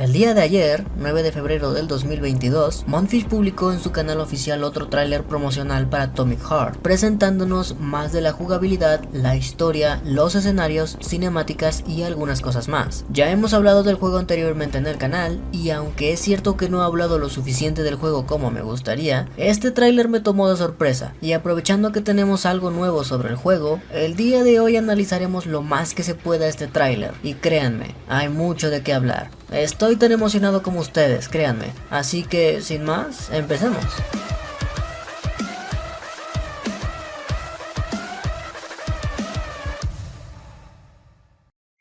El día de ayer, 9 de febrero del 2022, Monkfish publicó en su canal oficial otro tráiler promocional para Atomic Heart, presentándonos más de la jugabilidad, la historia, los escenarios, cinemáticas y algunas cosas más. Ya hemos hablado del juego anteriormente en el canal, y aunque es cierto que no he hablado lo suficiente del juego como me gustaría, este tráiler me tomó de sorpresa, y aprovechando que tenemos algo nuevo sobre el juego, el día de hoy analizaremos lo más que se pueda este tráiler, y créanme, hay mucho de qué hablar. Estoy tan emocionado como ustedes, créanme. Así que, sin más, empecemos.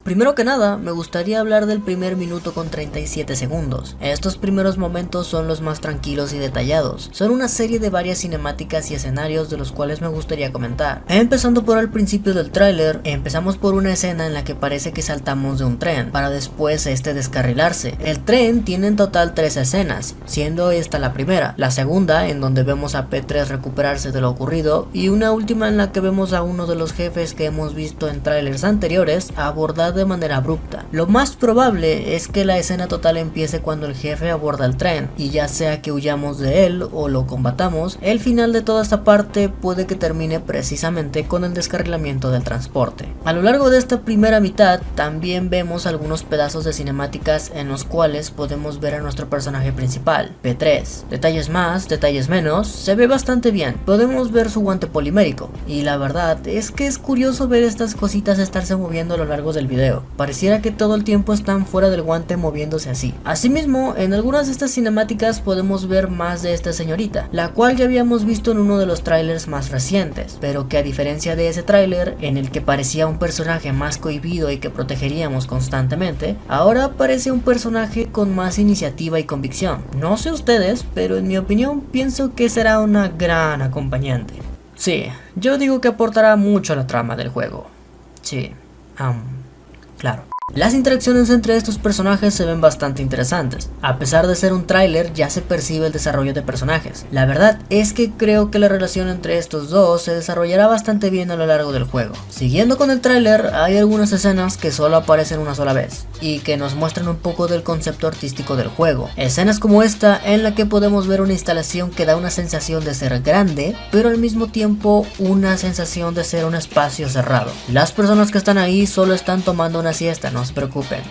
Primero que nada, me gustaría hablar del primer minuto con 37 segundos. Estos primeros momentos son los más tranquilos y detallados. Son una serie de varias cinemáticas y escenarios de los cuales me gustaría comentar. Empezando por el principio del tráiler, empezamos por una escena en la que parece que saltamos de un tren, para después descarrilarse. El tren tiene en total 3 escenas, siendo esta la primera, la segunda en donde vemos a P3 recuperarse de lo ocurrido, y una última en la que vemos a uno de los jefes que hemos visto en tráilers anteriores abordar de manera abrupta. Lo más probable es que la escena total empiece cuando el jefe aborda el tren, y ya sea que huyamos de él o lo combatamos, el final de toda esta parte puede que termine precisamente con el descarrilamiento del transporte. A lo largo de esta primera mitad también vemos algunos pedazos de cinemáticas en los cuales podemos ver a nuestro personaje principal, P3. Detalles más, detalles menos, se ve bastante bien. Podemos ver su guante polimérico, y la verdad es que es curioso ver estas cositas estarse moviendo a lo largo del video. Pareciera que todo el tiempo están fuera del guante moviéndose así. Asimismo, en algunas de estas cinemáticas podemos ver más de esta señorita, la cual ya habíamos visto en uno de los trailers más recientes, pero que a diferencia de ese trailer, en el que parecía un personaje más cohibido y que protegeríamos constantemente, ahora parece un personaje con más iniciativa y convicción. No sé ustedes, pero en mi opinión pienso que será una gran acompañante. Sí, yo digo que aportará mucho a la trama del juego. Sí, claro. Las interacciones entre estos personajes se ven bastante interesantes. A pesar de ser un tráiler, ya se percibe el desarrollo de personajes. La verdad es que creo que la relación entre estos dos se desarrollará bastante bien a lo largo del juego. Siguiendo con el tráiler, hay algunas escenas que solo aparecen una sola vez y que nos muestran un poco del concepto artístico del juego. Escenas como esta en la que podemos ver una instalación que da una sensación de ser grande, pero al mismo tiempo una sensación de ser un espacio cerrado. Las personas que están ahí solo están tomando una siesta, no se preocupen.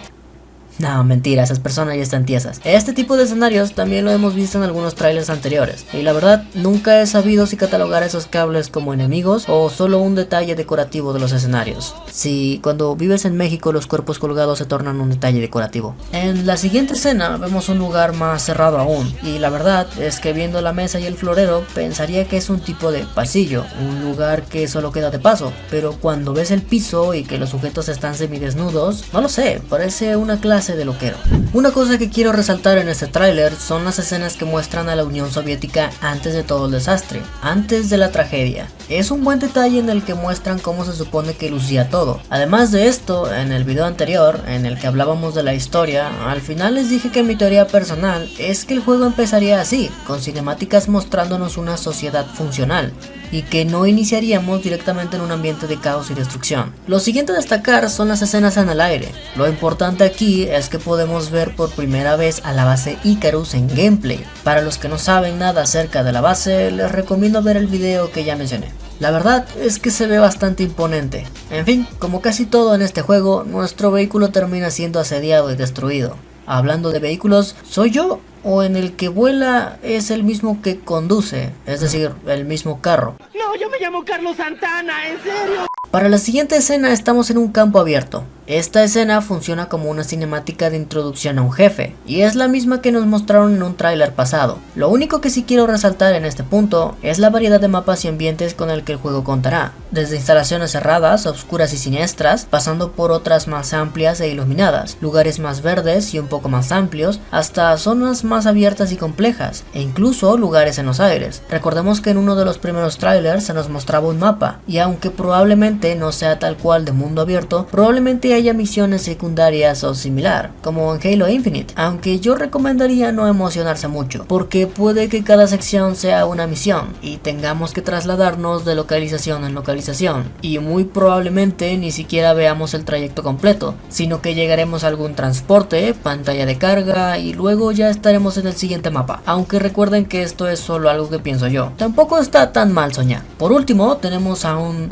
No, mentira, esas personas ya están tiesas. Este tipo de escenarios también lo hemos visto en algunos trailers anteriores, y la verdad nunca he sabido si catalogar esos cables como enemigos o solo un detalle decorativo de los escenarios. Si cuando vives en México los cuerpos colgados se tornan un detalle decorativo. En la siguiente escena vemos un lugar más cerrado aún, y la verdad es que viendo la mesa y el florero pensaría que es un tipo de pasillo, un lugar que solo queda de paso, pero cuando ves el piso y que los sujetos están semidesnudos, no lo sé, parece una clase de loquero. Una cosa que quiero resaltar en este tráiler son las escenas que muestran a la Unión Soviética antes de todo el desastre, antes de la tragedia. Es un buen detalle en el que muestran cómo se supone que lucía todo. Además de esto, en el video anterior, en el que hablábamos de la historia, al final les dije que mi teoría personal es que el juego empezaría así, con cinemáticas mostrándonos una sociedad funcional, y que no iniciaríamos directamente en un ambiente de caos y destrucción. Lo siguiente a destacar son las escenas en el aire. Lo importante aquí es que podemos ver por primera vez a la base Icarus en gameplay. Para los que no saben nada acerca de la base, les recomiendo ver el video que ya mencioné. La verdad es que se ve bastante imponente. En fin, como casi todo en este juego, nuestro vehículo termina siendo asediado y destruido. Hablando de vehículos, ¿soy yo o en el que vuela es el mismo que conduce? Es decir, el mismo carro. No, yo me llamo Carlos Santana, ¿en serio? Para la siguiente escena estamos en un campo abierto. Esta escena funciona como una cinemática de introducción a un jefe, y es la misma que nos mostraron en un tráiler pasado. Lo único que sí quiero resaltar en este punto es la variedad de mapas y ambientes con el que el juego contará, desde instalaciones cerradas, oscuras y siniestras, pasando por otras más amplias e iluminadas, lugares más verdes y un poco más amplios, hasta zonas más abiertas y complejas, e incluso lugares en los aires. Recordemos que en uno de los primeros trailers se nos mostraba un mapa, y aunque probablemente no sea tal cual de mundo abierto, probablemente haya misiones secundarias o similar, como en Halo Infinite, aunque yo recomendaría no emocionarse mucho, porque puede que cada sección sea una misión y tengamos que trasladarnos de localización en localización, y muy probablemente ni siquiera veamos el trayecto completo, sino que llegaremos a algún transporte, pantalla de carga y luego ya estaremos en el siguiente mapa, aunque recuerden que esto es solo algo que pienso yo. Tampoco está tan mal soñar. Por último, tenemos a un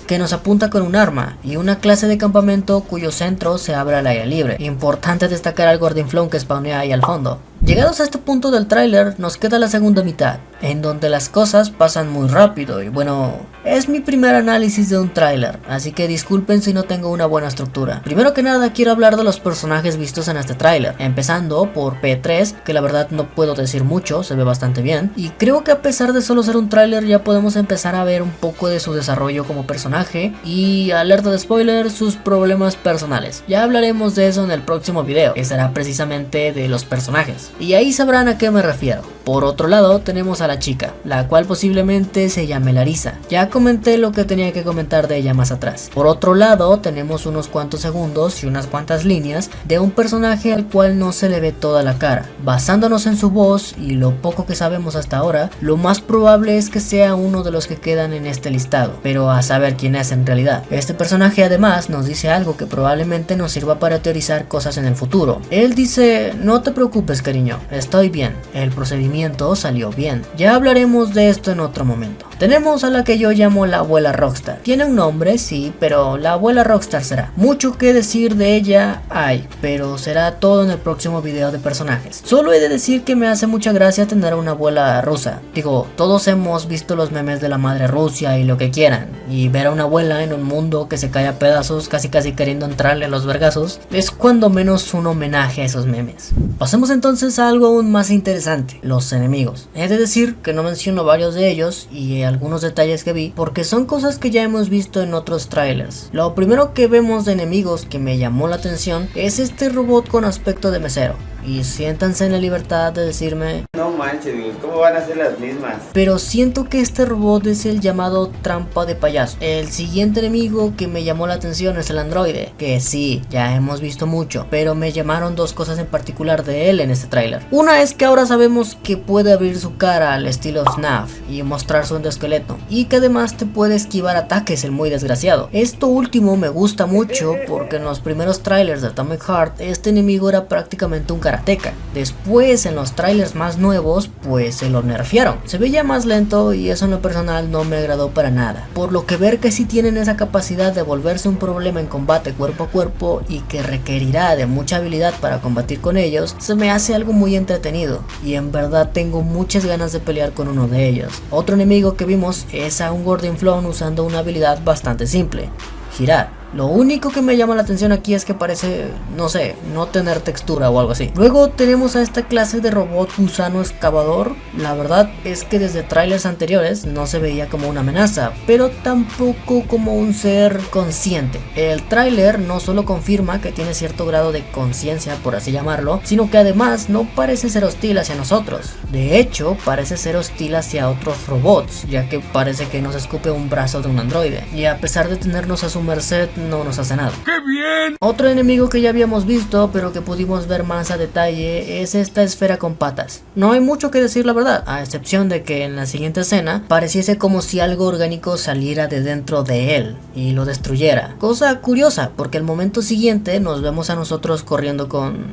que nos apunta con un arma y una clase de campamento cuyo centro se abre al aire libre. Importante destacar al Gordinflón que spawnea ahí al fondo. Llegados a este punto del tráiler, nos queda la segunda mitad, en donde las cosas pasan muy rápido y bueno, es mi primer análisis de un tráiler, así que disculpen si no tengo una buena estructura. Primero que nada quiero hablar de los personajes vistos en este tráiler, empezando por P3, que la verdad no puedo decir mucho, se ve bastante bien, y creo que a pesar de solo ser un tráiler ya podemos empezar a ver un poco de su desarrollo como personaje y, alerta de spoiler, sus problemas personales. Ya hablaremos de eso en el próximo video, que será precisamente de los personajes. Y ahí sabrán a qué me refiero. Por otro lado tenemos a la chica, la cual posiblemente se llame Larissa. Ya comenté lo que tenía que comentar de ella más atrás. Por otro lado tenemos unos cuantos segundos y unas cuantas líneas de un personaje al cual no se le ve toda la cara. Basándonos en su voz y lo poco que sabemos hasta ahora, lo más probable es que sea uno de los que quedan en este listado, pero a saber quién es en realidad. Este personaje además nos dice algo que probablemente nos sirva para teorizar cosas en el futuro. Él dice: no te preocupes, cariño, estoy bien, el procedimiento salió bien. Ya hablaremos de esto en otro momento. Tenemos a la que yo llamo la abuela Rockstar. Tiene un nombre, sí, pero la abuela Rockstar será. Mucho que decir de ella hay, pero será todo en el próximo video de personajes. Solo he de decir que me hace mucha gracia tener a una abuela rusa. Digo, todos hemos visto los memes de la madre Rusia y lo que quieran, y ver a una abuela en un mundo que se cae a pedazos casi queriendo entrarle a los vergazos es cuando menos un homenaje a esos memes. Pasemos entonces a algo aún más interesante, los enemigos. He de decir que no menciono varios de ellos y algunos detalles que vi porque son cosas que ya hemos visto en otros trailers. Lo primero que vemos de enemigos que me llamó la atención es este robot con aspecto de mesero. Y siéntanse en la libertad de decirme: no manches, ¿cómo van a ser las mismas? Pero siento que este robot es el llamado trampa de payaso. El siguiente enemigo que me llamó la atención es el androide, que sí, ya hemos visto mucho, pero me llamaron dos cosas en particular de él en este tráiler. Una es que ahora sabemos que puede abrir su cara al estilo FNAF y mostrar su endoesqueleto, y que además te puede esquivar ataques, el muy desgraciado. Esto último me gusta mucho porque en los primeros trailers de Atomic Heart este enemigo era prácticamente un karateca. Después en los trailers más nuevos pues se lo nerfearon, se veía más lento y eso en lo personal no me agradó para nada, por lo que ver que sí tienen esa capacidad de volverse un problema en combate cuerpo a cuerpo y que requerirá de mucha habilidad para combatir con ellos, se me hace algo muy entretenido y en verdad tengo muchas ganas de pelear con uno de ellos. Otro enemigo que vimos es a un Gordinflón usando una habilidad bastante simple: girar. Lo único que me llama la atención aquí es que parece, no sé, no tener textura o algo así. Luego tenemos a esta clase de robot gusano excavador. La verdad es que desde trailers anteriores no se veía como una amenaza, pero tampoco como un ser consciente. El trailer no solo confirma que tiene cierto grado de conciencia, por así llamarlo, sino que además no parece ser hostil hacia nosotros. De hecho, parece ser hostil hacia otros robots, ya que parece que nos escupe un brazo de un androide. Y a pesar de tenernos a su merced, no nos hace nada. ¡Qué bien! Otro enemigo que ya habíamos visto, pero que pudimos ver más a detalle, es esta esfera con patas. No hay mucho que decir, la verdad, a excepción de que en la siguiente escena pareciese como si algo orgánico saliera de dentro de él y lo destruyera. Cosa curiosa, porque al momento siguiente nos vemos a nosotros corriendo con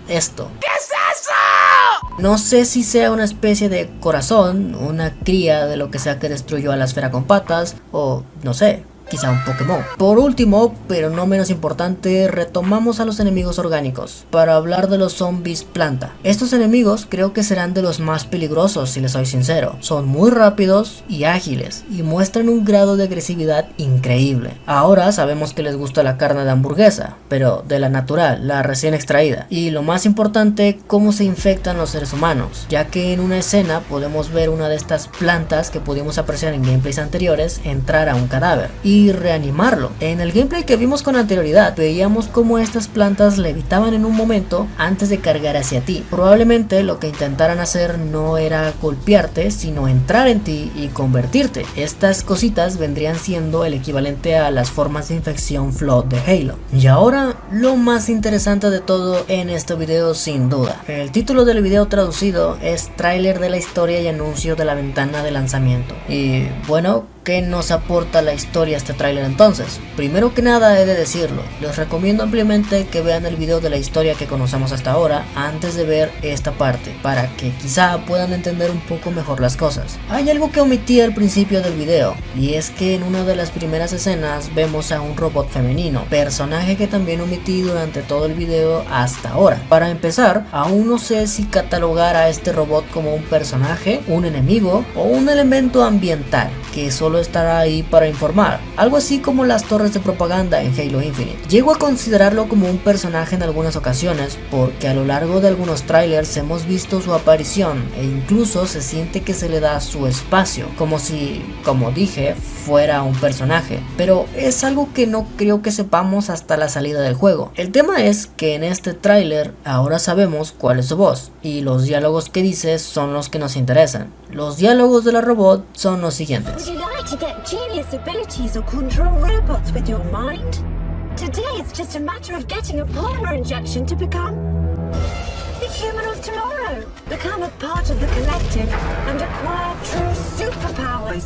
esto. ¿Qué es eso? No sé si sea una especie de corazón, una cría de lo que sea que destruyó a la esfera con patas, o no sé, quizá un Pokémon. Por último, pero no menos importante, retomamos a los enemigos orgánicos para hablar de los zombies planta. Estos enemigos creo que serán de los más peligrosos, si les soy sincero. Son muy rápidos y ágiles y muestran un grado de agresividad increíble. Ahora sabemos que les gusta la carne de hamburguesa, pero de la natural, la recién extraída. Y lo más importante, cómo se infectan los seres humanos, ya que en una escena podemos ver una de estas plantas que pudimos apreciar en gameplays anteriores entrar a un cadáver. Y y reanimarlo. En el gameplay que vimos con anterioridad, veíamos cómo estas plantas levitaban en un momento antes de cargar hacia ti. Probablemente lo que intentaran hacer no era golpearte, sino entrar en ti y convertirte. Estas cositas vendrían siendo el equivalente a las formas de infección Flood de Halo. Y ahora, lo más interesante de todo en este video, sin duda. El título del video traducido es Tráiler de la historia y anuncio de la ventana de lanzamiento. Y bueno, ¿qué nos aporta la historia este tráiler entonces? Primero que nada he de decirlo, les recomiendo ampliamente que vean el video de la historia que conocemos hasta ahora antes de ver esta parte, para que quizá puedan entender un poco mejor las cosas. Hay algo que omití al principio del video, y es que en una de las primeras escenas vemos a un robot femenino, personaje que también omití durante todo el video hasta ahora. Para empezar, aún no sé si catalogar a este robot como un personaje, un enemigo o un elemento ambiental que solo estará ahí para informar, algo así como las torres de propaganda en Halo Infinite. Llego a considerarlo como un personaje en algunas ocasiones porque a lo largo de algunos trailers hemos visto su aparición e incluso se siente que se le da su espacio, como si, como dije, fuera un personaje, pero es algo que no creo que sepamos hasta la salida del juego. El tema es que en este tráiler ahora sabemos cuál es su voz y los diálogos que dice son los que nos interesan. Los diálogos de la robot son los siguientes. Would you like to get genius abilities or control robots with your mind? Today it's just a matter of getting a polymer injection to become the human of tomorrow. Become a part of the collective and acquire true superpowers.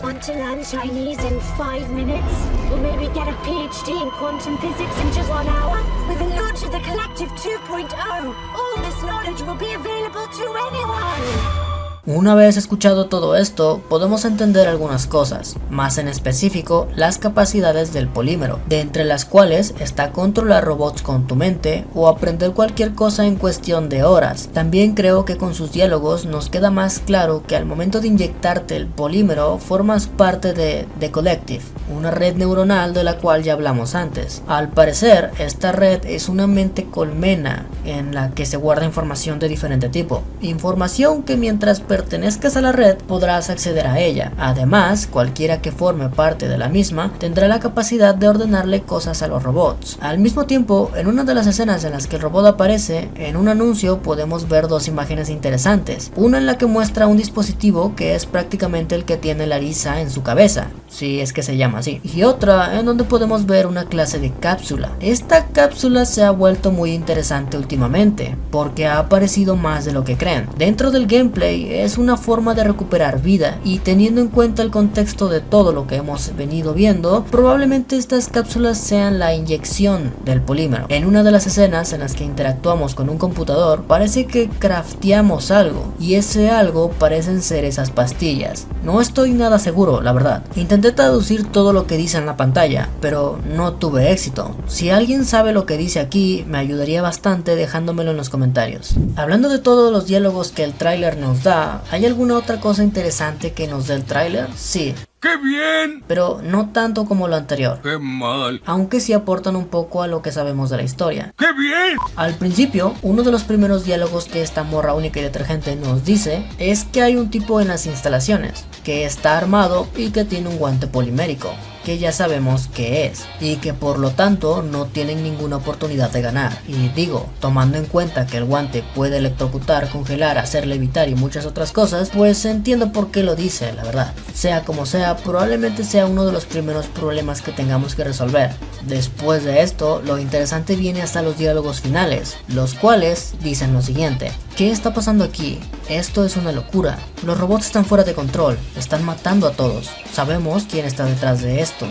Want to learn Chinese in 5 minutes? Or maybe get a PhD in quantum physics in just 1 hour? With the launch of the Collective 2.0, all this knowledge will be available to anyone. Una vez escuchado todo esto, podemos entender algunas cosas, más en específico las capacidades del polímero, de entre las cuales está controlar robots con tu mente o aprender cualquier cosa en cuestión de horas. También creo que con sus diálogos nos queda más claro que al momento de inyectarte el polímero formas parte de The Collective, una red neuronal de la cual ya hablamos antes. Al parecer, esta red es una mente colmena en la que se guarda información de diferente tipo, información que mientras pertenezcas a la red podrás acceder a ella. Además, cualquiera que forme parte de la misma tendrá la capacidad de ordenarle cosas a los robots. Al mismo tiempo, en una de las escenas en las que el robot aparece, en un anuncio podemos ver dos imágenes interesantes. Una en la que muestra un dispositivo que es prácticamente el que tiene Larissa en su cabeza, si es que se llama así, y otra en donde podemos ver una clase de cápsula. Esta cápsula se ha vuelto muy interesante últimamente, porque ha aparecido más de lo que creen. Dentro del gameplay es una forma de recuperar vida, y teniendo en cuenta el contexto de todo lo que hemos venido viendo, probablemente estas cápsulas sean la inyección del polímero. En una de las escenas en las que interactuamos con un computador, parece que crafteamos algo, y ese algo parecen ser esas pastillas. No estoy nada seguro, la verdad. Intenté traducir todo lo que dice en la pantalla, pero no tuve éxito. Si alguien sabe lo que dice aquí, me ayudaría bastante dejándomelo en los comentarios. Hablando de todos los diálogos que el tráiler nos da, ¿hay alguna otra cosa interesante que nos dé el tráiler? Sí. ¡Qué bien! Pero no tanto como lo anterior. ¡Qué mal! Aunque sí aportan un poco a lo que sabemos de la historia. ¡Qué bien! Al principio, uno de los primeros diálogos que esta morra única y detergente nos dice es que hay un tipo en las instalaciones que está armado y que tiene un guante polimérico, que ya sabemos que es, y que por lo tanto no tienen ninguna oportunidad de ganar. Y digo, tomando en cuenta que el guante puede electrocutar, congelar, hacer levitar y muchas otras cosas, pues entiendo por qué lo dice, la verdad. Sea como sea, probablemente sea uno de los primeros problemas que tengamos que resolver. Después de esto, lo interesante viene hasta los diálogos finales, los cuales dicen lo siguiente: ¿qué está pasando aquí? Esto es una locura. Los robots están fuera de control, están matando a todos. Sabemos quién está detrás de esto.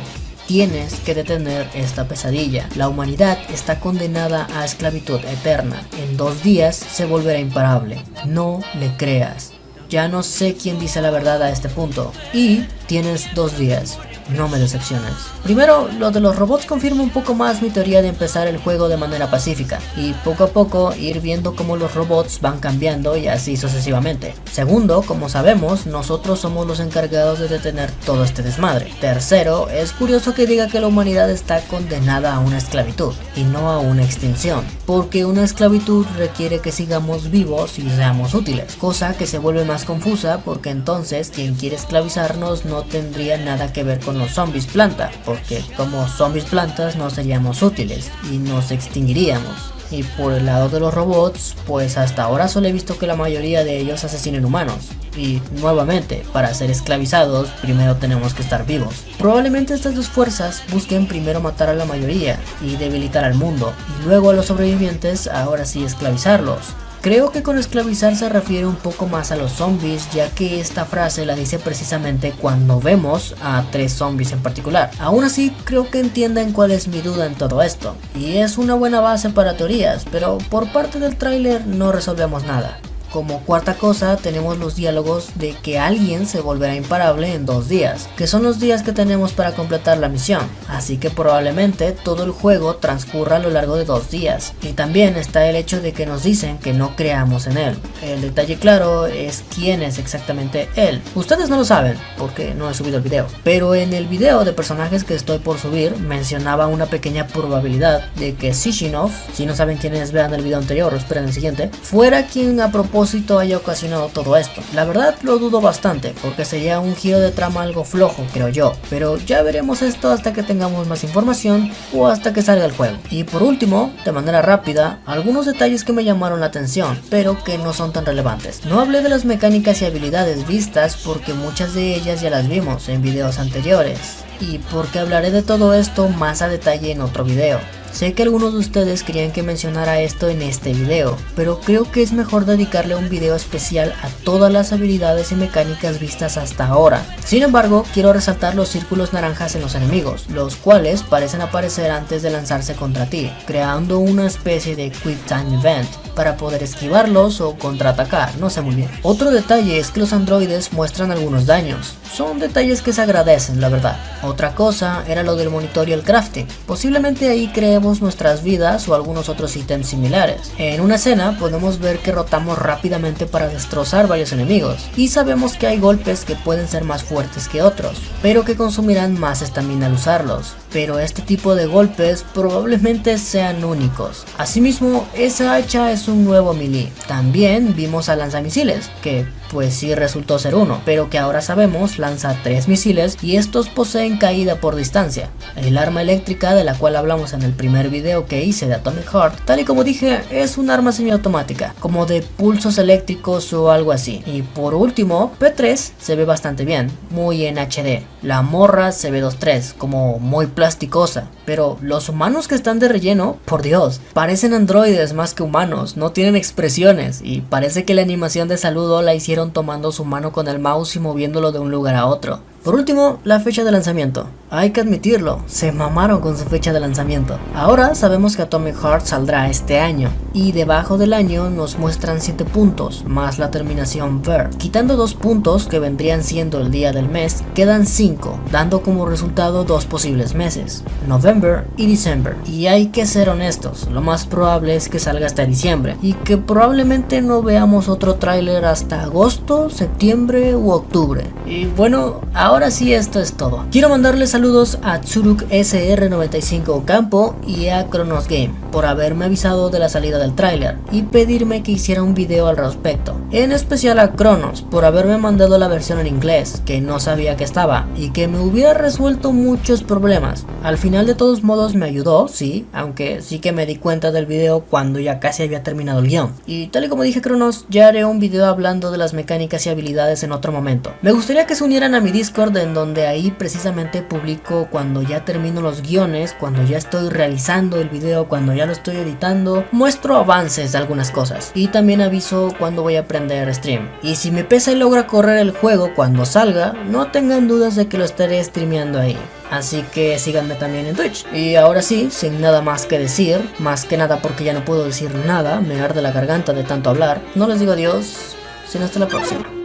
Tienes que detener esta pesadilla. La humanidad está condenada a esclavitud eterna. En 2 días se volverá imparable. No le creas. Ya no sé quién dice la verdad a este punto. Y tienes 2 días. No me decepciones. Primero, lo de los robots confirma un poco más mi teoría de empezar el juego de manera pacífica y poco a poco ir viendo cómo los robots van cambiando y así sucesivamente. Segundo, como sabemos, nosotros somos los encargados de detener todo este desmadre. Tercero, es curioso que diga que la humanidad está condenada a una esclavitud y no a una extinción, porque una esclavitud requiere que sigamos vivos y seamos útiles, cosa que se vuelve más confusa porque entonces quien quiere esclavizarnos no tendría nada que ver con son los zombies planta, porque como zombies plantas no seríamos útiles y nos extinguiríamos. Y por el lado de los robots, pues hasta ahora solo he visto que la mayoría de ellos asesinen humanos. Y nuevamente, para ser esclavizados, primero tenemos que estar vivos. Probablemente estas dos fuerzas busquen primero matar a la mayoría y debilitar al mundo, y luego a los sobrevivientes ahora sí esclavizarlos. Creo que con esclavizar se refiere un poco más a los zombies, ya que esta frase la dice precisamente cuando vemos a 3 zombies en particular. Aún así, creo que entienden cuál es mi duda en todo esto, y es una buena base para teorías, pero por parte del tráiler no resolvemos nada. Como cuarta cosa tenemos los diálogos de que alguien se volverá imparable en 2 días, que son los días que tenemos para completar la misión, así que probablemente todo el juego transcurra a lo largo de 2 días. Y también está el hecho de que nos dicen que no creamos en él. El detalle claro es quién es exactamente él. Ustedes no lo saben porque no he subido el video, pero en el video de personajes que estoy por subir mencionaba una pequeña probabilidad de que Sishinov, si no saben quién es, vean el video anterior o esperen el siguiente, fuera quien a propósito haya ocasionado todo esto. La verdad lo dudo bastante, porque sería un giro de trama algo flojo, creo yo, pero ya veremos esto hasta que tengamos más información o hasta que salga el juego. Y por último, de manera rápida, algunos detalles que me llamaron la atención, pero que no son tan relevantes. No hablé de las mecánicas y habilidades vistas porque muchas de ellas ya las vimos en videos anteriores, y porque hablaré de todo esto más a detalle en otro video. Sé que algunos de ustedes querían que mencionara esto en este video, pero creo que es mejor dedicarle un video especial a todas las habilidades y mecánicas vistas hasta ahora. Sin embargo, quiero resaltar los círculos naranjas en los enemigos, los cuales parecen aparecer antes de lanzarse contra ti, creando una especie de Quick Time Event para poder esquivarlos o contraatacar, no sé muy bien. Otro detalle es que los androides muestran algunos daños. Son detalles que se agradecen, la verdad. Otra cosa era lo del monitor y el crafting. Posiblemente ahí creemos nuestras vidas o algunos otros ítems similares. En una escena podemos ver que rotamos rápidamente para destrozar varios enemigos, y sabemos que hay golpes que pueden ser más fuertes que otros, pero que consumirán más estamina al usarlos. Pero este tipo de golpes probablemente sean únicos. Asimismo, esa hacha es un nuevo melee. También vimos al lanzamisiles, que pues sí resultó ser uno, pero que ahora sabemos lanza 3 misiles y estos poseen caída por distancia. El arma eléctrica, de la cual hablamos en el primer video que hice de Atomic Heart, tal y como dije, es un arma semiautomática, como de pulsos eléctricos o algo así. Y por último, P3 se ve bastante bien, muy en HD. La morra se ve 2.3, como muy plasticosa, pero los humanos que están de relleno, por Dios, parecen androides más que humanos, no tienen expresiones, y parece que la animación de saludo la hicieron tomando su mano con el mouse y moviéndolo de un lugar a otro. Por último, la fecha de lanzamiento. Hay que admitirlo, se mamaron con su fecha de lanzamiento. Ahora sabemos que Atomic Heart saldrá este año, y debajo del año nos muestran 7 puntos, más la terminación ver. Quitando 2 puntos que vendrían siendo el día del mes, quedan 5, dando como resultado 2 posibles meses, November y December. Y hay que ser honestos, lo más probable es que salga hasta diciembre, y que probablemente no veamos otro tráiler hasta agosto, septiembre u octubre. Y bueno, ahora sí, esto es todo. Quiero mandarles saludos a Tsuruk SR95 Ocampo y a Kronos Game por haberme avisado de la salida del tráiler y pedirme que hiciera un video al respecto. En especial a Kronos por haberme mandado la versión en inglés, que no sabía que estaba y que me hubiera resuelto muchos problemas. Al final de todos modos me ayudó, sí, aunque sí que me di cuenta del video cuando ya casi había terminado el guión. Y tal y como dije, Kronos, ya haré un video hablando de las mecánicas y habilidades en otro momento. Me gustaría que se unieran a mi Discord, en donde ahí precisamente publico cuando ya termino los guiones, cuando ya estoy realizando el video, cuando ya lo estoy editando, muestro avances de algunas cosas y también aviso cuando voy a prender stream. Y si mi PC logra correr el juego cuando salga, no tengan dudas de que lo estaré streameando ahí. Así que síganme también en Twitch. Y ahora sí, sin nada más que decir, más que nada porque ya no puedo decir nada, me arde la garganta de tanto hablar, no les digo adiós, sino hasta la próxima.